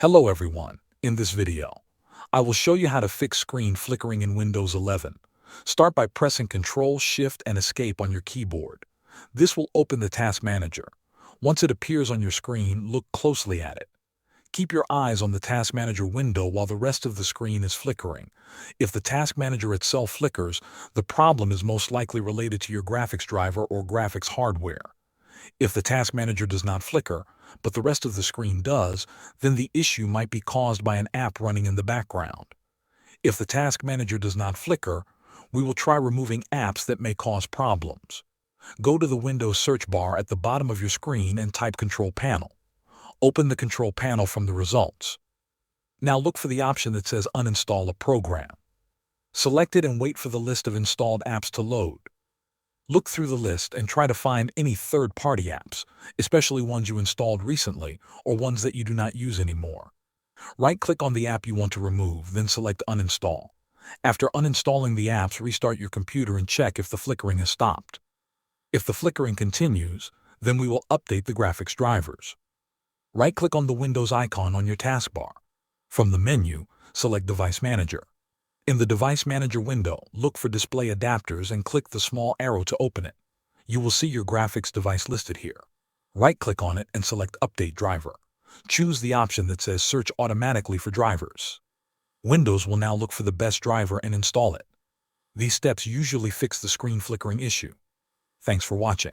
Hello everyone. In this video, I will show you how to fix screen flickering in Windows 11. Start by pressing Ctrl, Shift, and Escape on your keyboard. This will open the Task Manager. Once it appears on your screen, look closely at it. Keep your eyes on the Task Manager window while the rest of the screen is flickering. If the Task Manager itself flickers, the problem is most likely related to your graphics driver or graphics hardware. If the Task Manager does not flicker, but the rest of the screen does, then the issue might be caused by an app running in the background. If the Task Manager does not flicker, we will try removing apps that may cause problems. Go to the Windows search bar at the bottom of your screen and type Control Panel. Open the Control Panel from the results. Now look for the option that says Uninstall a program. Select it and wait for the list of installed apps to load. Look through the list and try to find any third-party apps, especially ones you installed recently or ones that you do not use anymore. Right-click on the app you want to remove, then select Uninstall. After uninstalling the apps, restart your computer and check if the flickering has stopped. If the flickering continues, then we will update the graphics drivers. Right-click on the Windows icon on your taskbar. From the menu, select Device Manager. In the Device Manager window, look for Display Adapters and click the small arrow to open it. You will see your graphics device listed here. Right-click on it and select Update Driver. Choose the option that says Search automatically for drivers. Windows will now look for the best driver and install it. These steps usually fix the screen flickering issue. Thanks for watching.